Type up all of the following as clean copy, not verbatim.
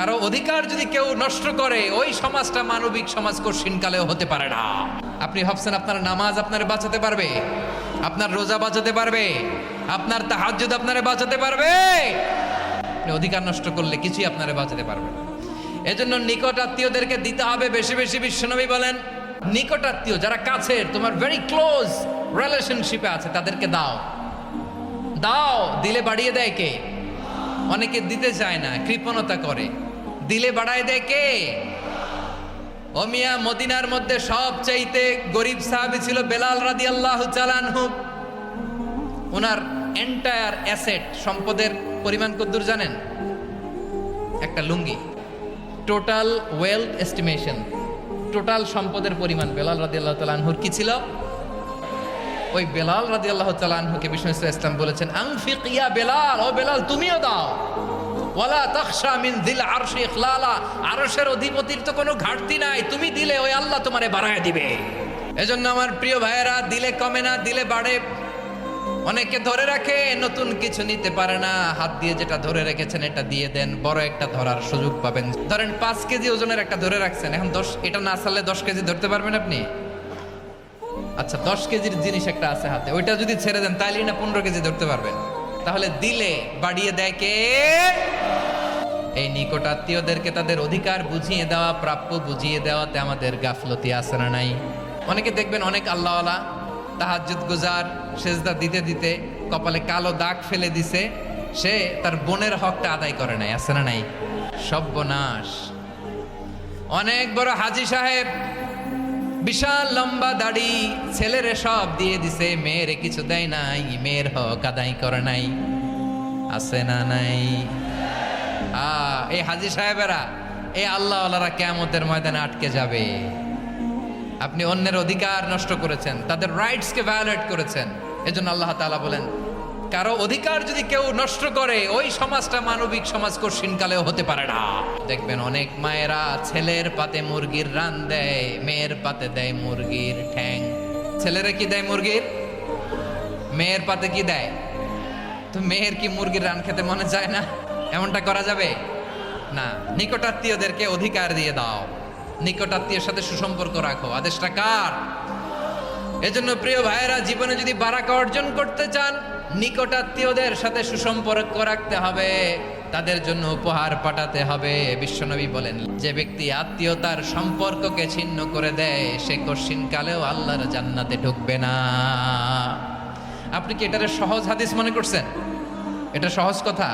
কারো অধিকার যদি কেউ নষ্ট করে ওই সমাজটা মানবিক সমাজ কঠিনকালেও হতে পারে না। আপনি ভাবছেন আপনার নামাজ আপনারে বাঁচাতে পারবে, আপনার রোজা বাঁচাতে পারবে, আপনার তাহাজ্জুদ আপনারে বাঁচাতে পারবে? আপনি অধিকার নষ্ট করলে কিছুই আপনারে বাঁচাতে পারবে না। এজন্য নিকট আত্মীয়দেরকে দিতে হবে বেশি বেশি। বিশ্বনবী বলেন, নিকট আত্মীয় যারা কাছের, তোমার ভেরি ক্লোজ রিলেশনশিপে আছে, তাদেরকে দাও। দাও, দিলে বাড়িয়ে দেয় কে? অনেকে দিতে চায় না, কৃপণতা করে। দিলে বাড়ায় দেয় কে? ও মিয়া, মদিনার মধ্যে সবচাইতে গরিব সাহাবী ছিল বেলাল রাদিয়াল্লাহু তাআলা আনহু। ওনার এন্টায়ার অ্যাসেট, সম্পদের পরিমাণ কতদূর জানেন? একটা লুঙ্গি। টোটাল ওয়েলথ এস্টিমেশন, টোটাল সম্পদের পরিমাণ বেলাল রাদিয়াল্লাহু তাআলা আনহুর কি ছিল? ওই বেলাল রাদিয়াল্লাহু তাআলা আনহুকে বিষ্ণু ইসলাম বলেছেন, আনফিক ইয়া বেলাল, ও বেলাল তুমিও দাও। ওয়ালা তাখশা মিন যিল আরশি ইখলালা, আরশের অধিপতির তো কোনো ঘাটতি নাই, তুমি দিলে ওই আল্লাহ তোমারে বাড়ায় দিবে। এজন্য আমার প্রিয় ভাইয়েরা, দিলে কমে না, দিলে বাড়ে। অনেকে ধরে রাখে, নতুন কিছু নিতে পারে না, হাত দিয়ে যেটা ধরে রেখেছেন এটা দিয়ে দেন, বড় একটা ধরার সুযোগ পাবেন। ধরেন 5 কেজি ওজনের একটা ধরে রাখছেন, এখন 10, এটা না চাললে 10 কেজি ধরতে পারবেন আপনি? আচ্ছা, 10 কেজির জিনিস একটা আছে হাতে, ওইটা যদি ছেড়ে দেন তাইলে না 15 কেজি ধরতে পারবেন। তাহলে দিলে বাড়িয়ে দেয় কে? এই নিকট আত্মীয়দেরকে তাদের অধিকার বুঝিয়ে দেওয়া, প্রাপ্য বুঝিয়ে দেওয়াতে আমাদের গাফলতি আছে না নাই? অনেকে দেখবেন অনেক আল্লাহওয়ালা, তাহাজ্জুদ গুজার, সেজদা দিতে দিতে কপালে কালো দাগ ফেলে দিছে, সে তার বোনের হকটা আদায় করে নাই, আছে না নাই? সর্বনাশ। অনেক বড় হাজী সাহেব, বিশাল লম্বা দাড়ি, ছেলেরে সব দিয়ে দিছে, মেয়েরে কিছু দেয় নাই, মেয়ের হক আদায় করে নাই, আছে না নাই? এই হাজী সাহেবেরা, এই আল্লাহওয়ালারা কিয়ামতের ময়দানে আটকে যাবে। আপনি অন্যের অধিকার নষ্ট করেছেন, তাদের রাইটসকে ভায়োলেট করেছেন। এজন্য আল্লাহ তাআলা বলেন, কারো অধিকার যদি কেউ নষ্ট করে ওই সমাজটা মানবিক সমাজ কঠিনকালেও হতে পারে না। দেখবেন অনেক মায়েরা ছেলের পাতে মুরগির রান দেয়, মেয়ের পাতে দেয় মুরগির ঠ্যাং। ছেলেরা কি দেয়? মুরগির। মেয়ের পাতে কি দেয়? তো মেয়ের কি মুরগির রান খেতে মনে যায় না? এমনটা করা যাবে না। নিকটাত্মীয়দেরকে অধিকার দিয়ে দাও, নিকটাত্মীয়ের সাথে সুসম্পর্ক রাখো। আদেশটা কার? এজন্য প্রিয় ভাইয়েরা, জীবনে যদি বারাকা অর্জন করতে চান, নিকটাত্মীয়দের সাথে সুসম্পর্ক রাখতে হবে, তাদের জন্য উপহার পাঠাতে হবে। বিশ্বনবী বলেন, যে ব্যক্তি আত্মীয়তার সম্পর্ককে ছিন্ন করে দেয় সে কঠিনকালেও আল্লাহর জান্নাতে ঢুকবে না। আপনি কি এটারে সহজ হাদিস মনে করছেন? এটা সহজ কথা?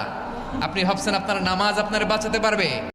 আপনি ভাবছেন আপনার নামাজ আপনারে বাঁচাতে পারবে?